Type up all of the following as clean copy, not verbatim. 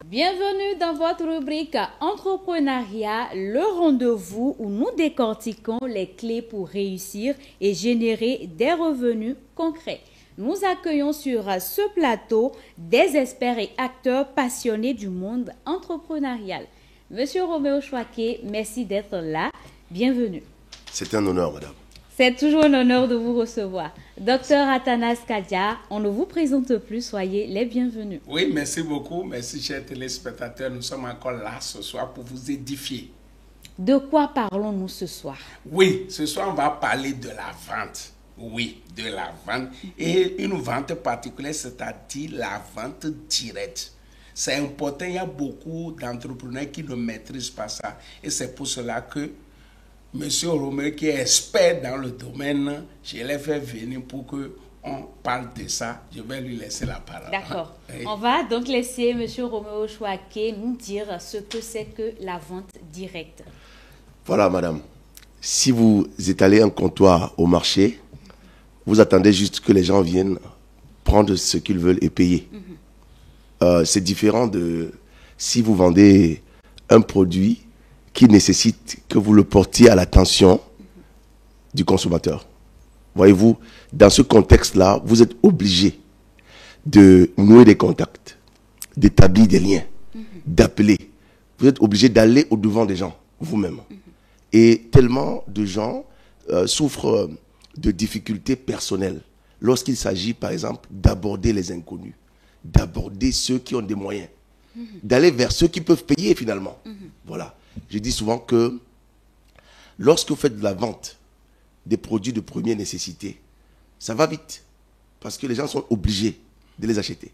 Bienvenue dans votre rubrique Entrepreneuriat, le rendez-vous où nous décortiquons les clés pour réussir et générer des revenus concrets. Nous accueillons sur ce plateau des experts et acteurs passionnés du monde entrepreneurial. Monsieur Roméo Chouaké, merci d'être là. Bienvenue. C'est un honneur, madame. C'est toujours un honneur de vous recevoir. Docteur Athanas Kadia, on ne vous présente plus, soyez les bienvenus. Oui, merci beaucoup. Merci, chers téléspectateurs. Nous sommes encore là ce soir pour vous édifier. De quoi parlons-nous ce soir? Oui, ce soir, on va parler de la vente. Oui, de la vente. Et une vente particulière, c'est-à-dire la vente directe. C'est important, il y a beaucoup d'entrepreneurs qui ne maîtrisent pas ça. Et c'est pour cela que Monsieur Roméo, qui est expert dans le domaine, je l'ai fait venir pour qu'on parle de ça. Je vais lui laisser la parole. D'accord. Oui. On va donc laisser Monsieur Roméo Chouaké nous dire ce que c'est que la vente directe. Voilà, madame. Si vous étalez un comptoir au marché, vous attendez juste que les gens viennent prendre ce qu'ils veulent et payer. C'est différent de si vous vendez un produit qui nécessite que vous le portiez à l'attention du consommateur. Voyez-vous, dans ce contexte-là, vous êtes obligé de nouer des contacts, d'établir des liens, d'appeler. Vous êtes obligé d'aller au-devant des gens, vous-même. Et tellement de gens souffrent de difficultés personnelles lorsqu'il s'agit, par exemple, d'aborder les inconnus, d'aborder ceux qui ont des moyens, d'aller vers ceux qui peuvent payer finalement. Voilà. Je dis souvent que lorsque vous faites de la vente des produits de première nécessité, ça va vite parce que les gens sont obligés de les acheter.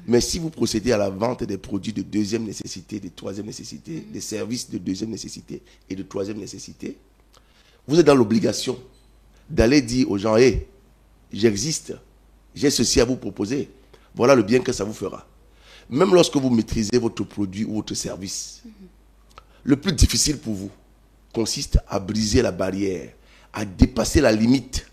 Mais si vous procédez à la vente des produits de deuxième nécessité, de troisième nécessité, des services de deuxième nécessité et de troisième nécessité, vous êtes dans l'obligation d'aller dire aux gens, hey, j'existe, j'ai ceci à vous proposer, voilà le bien que ça vous fera. Même lorsque vous maîtrisez votre produit ou votre service, le plus difficile pour vous consiste à briser la barrière, à dépasser la limite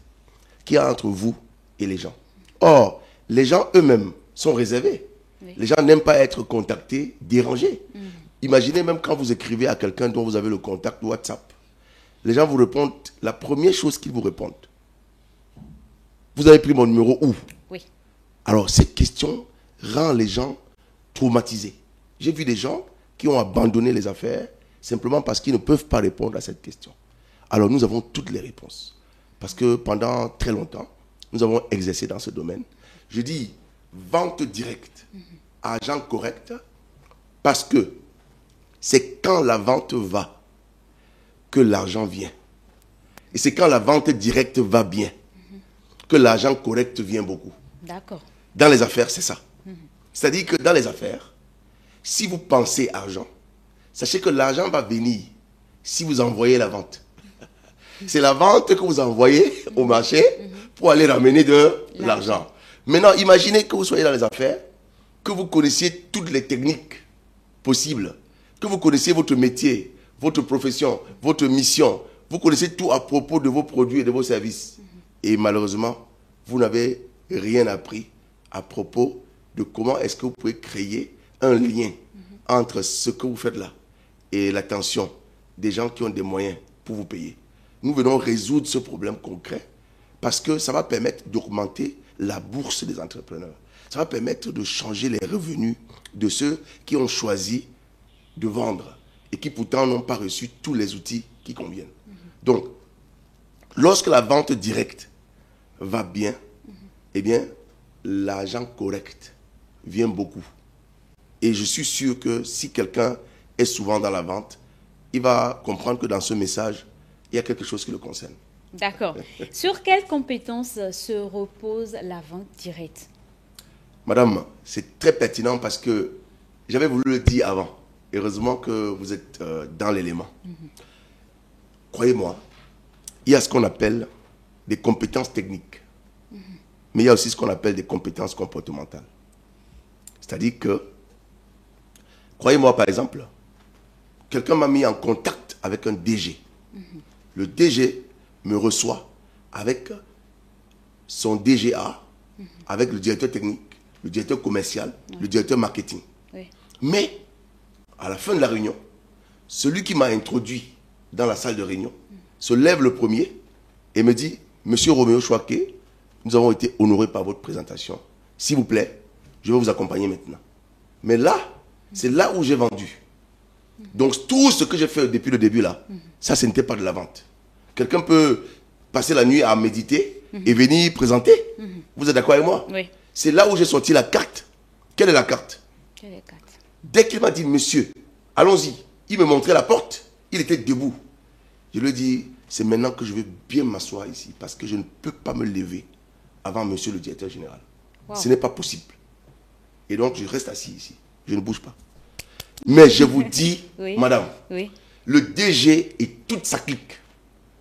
qu'il y a entre vous et les gens. Or, les gens eux-mêmes sont réservés. Oui. Les gens n'aiment pas être contactés, dérangés. Imaginez même quand vous écrivez à quelqu'un dont vous avez le contact WhatsApp. Les gens vous répondent, la première chose qu'ils vous répondent, vous avez pris mon numéro où? Oui. Alors, cette question rend les gens traumatisés. J'ai vu des gens qui ont abandonné les affaires simplement parce qu'ils ne peuvent pas répondre à cette question. Alors nous avons toutes les réponses. Parce que pendant très longtemps, nous avons exercé dans ce domaine. Je dis vente directe, agent correct, parce que c'est quand la vente va que l'argent vient. Et c'est quand la vente directe va bien que l'argent correct vient beaucoup. D'accord. Dans les affaires, c'est ça. C'est-à-dire que dans les affaires, si vous pensez argent, sachez que l'argent va venir si vous envoyez la vente. C'est la vente que vous envoyez au marché pour aller ramener de l'argent. Maintenant, imaginez que vous soyez dans les affaires, que vous connaissiez toutes les techniques possibles, que vous connaissiez votre métier, votre profession, votre mission, vous connaissez tout à propos de vos produits et de vos services. Et malheureusement, vous n'avez rien appris à propos de comment est-ce que vous pouvez créer un lien entre ce que vous faites là et l'attention des gens qui ont des moyens pour vous payer. Nous venons résoudre ce problème concret parce que ça va permettre d'augmenter la bourse des entrepreneurs. Ça va permettre de changer les revenus de ceux qui ont choisi de vendre et qui pourtant n'ont pas reçu tous les outils qui conviennent. Donc, lorsque la vente directe va bien, eh bien, l'argent correct vient beaucoup. Et je suis sûr que si quelqu'un est souvent dans la vente, il va comprendre que dans ce message, il y a quelque chose qui le concerne. D'accord. Sur quelles compétences se repose la vente directe? Madame, c'est très pertinent parce que j'avais voulu le dire avant. Heureusement que vous êtes dans l'élément. Croyez-moi, il y a ce qu'on appelle des compétences techniques. Mais il y a aussi ce qu'on appelle des compétences comportementales. C'est-à-dire que, croyez-moi par exemple, quelqu'un m'a mis en contact avec un DG. Le DG me reçoit avec son DGA, avec le directeur technique, le directeur commercial, le directeur marketing. Oui. Mais, à la fin de la réunion, celui qui m'a introduit dans la salle de réunion se lève le premier et me dit, Monsieur Roméo Chouaké, nous avons été honorés par votre présentation. S'il vous plaît, je vais vous accompagner maintenant. Mais là, c'est là où j'ai vendu. Donc tout ce que j'ai fait depuis le début là, ça ce n'était pas de la vente. Quelqu'un peut passer la nuit à méditer et venir présenter. Vous êtes d'accord avec moi? Oui. C'est là où j'ai sorti la carte. Quelle est la carte? Quelle est la carte? Dès qu'il m'a dit, monsieur, allons-y, il me montrait la porte, il était debout. Je lui ai dit, c'est maintenant que je vais bien m'asseoir ici, parce que je ne peux pas me lever avant monsieur le directeur général. Wow. Ce n'est pas possible. Et donc, je reste assis ici, je ne bouge pas. Mais je vous dis, Oui. madame, Oui. le DG et toute sa clique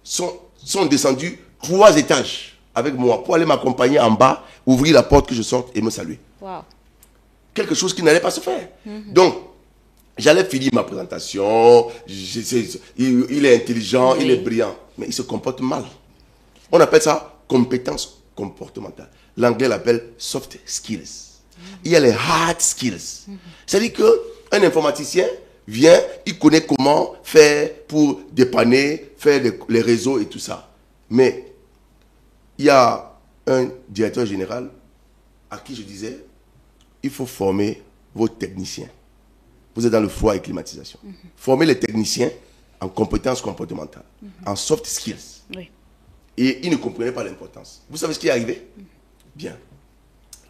sont descendus 3 étages avec moi pour aller m'accompagner en bas, ouvrir la porte que je sorte et me saluer. Wow. Quelque chose qui n'allait pas se faire. Donc, j'allais finir ma présentation, il est intelligent, Oui. il est brillant, mais il se comporte mal. On appelle ça compétence comportementale. L'anglais l'appelle soft skills. Il y a les hard skills. C'est-à-dire qu'un informaticien vient, il connaît comment faire pour dépanner, faire les réseaux et tout ça. Mais il y a un directeur général à qui je disais, il faut former vos techniciens. Vous êtes dans le froid et climatisation. Formez les techniciens en compétences comportementales, en soft skills. Oui. Et il ne comprenait pas l'importance. Vous savez ce qui est arrivé? Bien.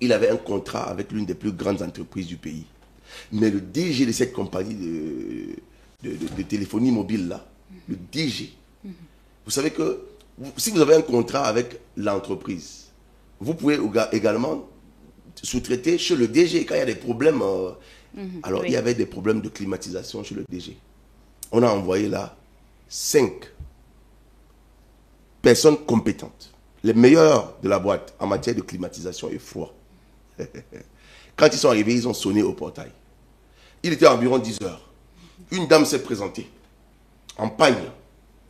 Il avait un contrat avec l'une des plus grandes entreprises du pays. Mais le DG de cette compagnie de téléphonie mobile là, le DG, vous savez que si vous avez un contrat avec l'entreprise, vous pouvez également sous-traiter chez le DG quand il y a des problèmes. Alors, oui. il y avait des problèmes de climatisation chez le DG. On a envoyé là 5 personnes compétentes, les meilleures de la boîte en matière de climatisation et froid. Quand ils sont arrivés, ils ont sonné au portail. Il était environ 10 heures. Une dame s'est présentée en pagne,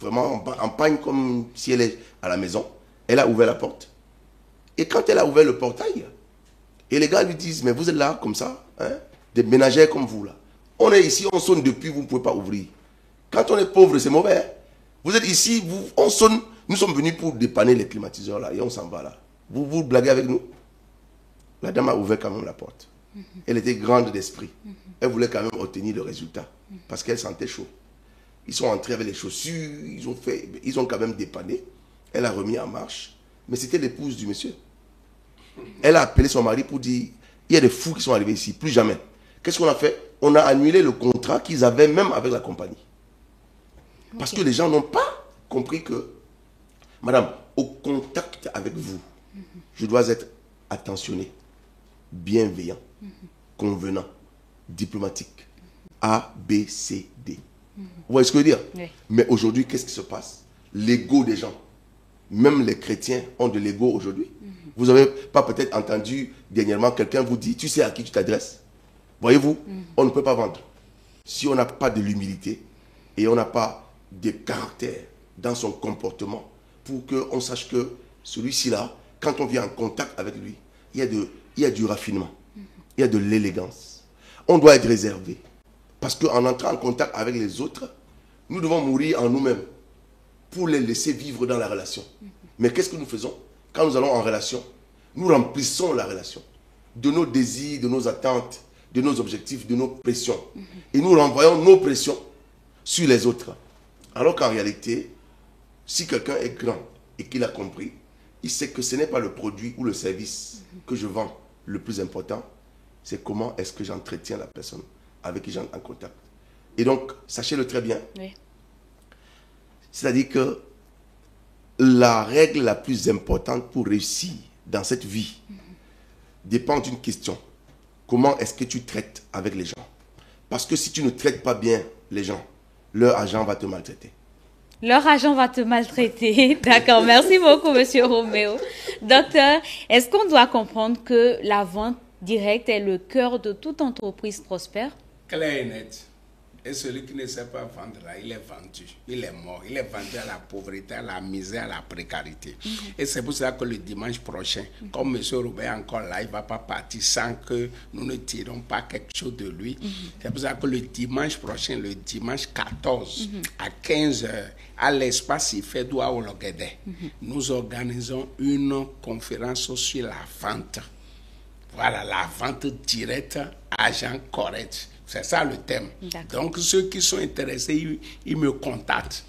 vraiment en pagne comme si elle est à la maison. Elle a ouvert la porte. Et quand elle a ouvert le portail, et les gars lui disent, mais vous êtes là comme ça, hein, des ménagères comme vous là. On est ici, on sonne depuis, vous ne pouvez pas ouvrir. Quand on est pauvre, c'est mauvais. Vous êtes ici, on sonne, nous sommes venus pour dépanner les climatiseurs là, et on s'en va là. Vous blaguez avec nous? La dame a ouvert quand même la porte. Elle était grande d'esprit. Elle voulait quand même obtenir le résultat, parce qu'elle sentait chaud. Ils sont entrés avec les chaussures, ils ont quand même dépanné. Elle a remis en marche, mais c'était l'épouse du monsieur. Elle a appelé son mari pour dire, il y a des fous qui sont arrivés ici, plus jamais. Qu'est-ce qu'on a fait? On a annulé le contrat qu'ils avaient même avec la compagnie. Parce que les gens n'ont pas compris que, madame, au contact avec vous, je dois être attentionné, bienveillant, convenant, diplomatique. A, B, C, D. Vous voyez ce que je veux dire? Oui. Mais aujourd'hui, qu'est-ce qui se passe? L'ego des gens. Même les chrétiens ont de l'ego aujourd'hui. Vous n'avez pas peut-être entendu dernièrement quelqu'un vous dire, tu sais à qui tu t'adresses? Voyez-vous, on ne peut pas vendre. Si on n'a pas de l'humilité et on n'a pas de caractère dans son comportement pour qu'on sache que celui-ci là, quand on vient en contact avec lui, il y a du raffinement, il y a de l'élégance. On doit être réservé. Parce qu'en entrant en contact avec les autres, nous devons mourir en nous-mêmes pour les laisser vivre dans la relation. Mais qu'est-ce que nous faisons? Quand nous allons en relation, nous remplissons la relation de nos désirs, de nos attentes, de nos objectifs, de nos pressions. Et nous renvoyons nos pressions sur les autres. Alors qu'en réalité, si quelqu'un est grand et qu'il a compris, il sait que ce n'est pas le produit ou le service que je vends le plus important, c'est comment est-ce que j'entretiens la personne avec qui j'entre en contact. Et donc, sachez-le très bien, Oui. c'est-à-dire que la règle la plus importante pour réussir dans cette vie dépend d'une question. Comment est-ce que tu traites avec les gens? Parce que si tu ne traites pas bien les gens, leur agent va te maltraiter. Leur agent va te maltraiter. D'accord. Merci beaucoup, Monsieur Roméo. Docteur, est-ce qu'on doit comprendre que la vente directe est le cœur de toute entreprise prospère? Clair et net. Et celui qui ne sait pas vendre, là, il est vendu, il est mort, il est vendu à la pauvreté, à la misère, à la précarité. Et c'est pour ça que le dimanche prochain, comme M. Robert est encore là, il ne va pas partir sans que nous ne tirons pas quelque chose de lui. C'est pour ça que le dimanche prochain, le dimanche 14, à 15h, à l'espace Ifedou à Ologede, nous organisons une conférence sur la vente. Voilà, la vente directe, agent correct. C'est ça le thème. Donc, ceux qui sont intéressés, ils me contactent.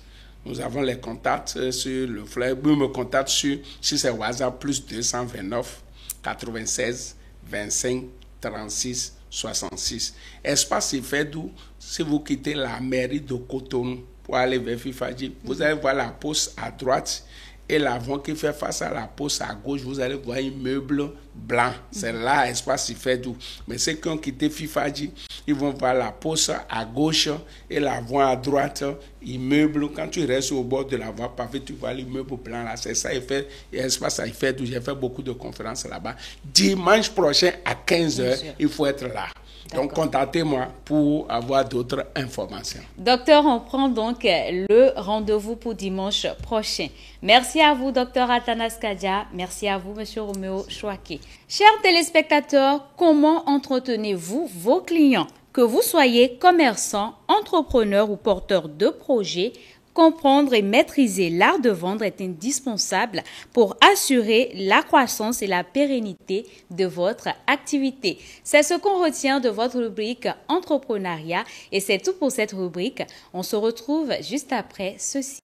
Nous avons les contacts sur le flyer. Ils me contactent sur c'est WhatsApp plus 229 96 25 36 66. Espace Ifedou, si vous quittez la mairie de Cotonou pour aller vers Fifadji, vous allez voir la poste à droite. Et l'avant qui fait face à la poste à gauche, vous allez voir un meuble blanc. C'est là, espace Ifedou. Mais ceux qui ont quitté Fifadji, ils vont voir la poste à gauche et l'avant à droite, immeuble. Quand tu restes au bord de la voie pavée, tu vois l'immeuble blanc là. C'est ça, espace Ifedou. J'ai fait beaucoup de conférences là-bas. Dimanche prochain à 15h, il faut être là. Donc, contactez-moi pour avoir d'autres informations. Docteur, on prend donc le rendez-vous pour dimanche prochain. Merci à vous, docteur Athanas Kadia. Merci à vous, monsieur Roméo Chouaké. Chers téléspectateurs, comment entretenez-vous vos clients? Que vous soyez commerçant, entrepreneur ou porteur de projet, comprendre et maîtriser l'art de vendre est indispensable pour assurer la croissance et la pérennité de votre activité. C'est ce qu'on retient de votre rubrique entrepreneuriat et c'est tout pour cette rubrique. On se retrouve juste après ceci.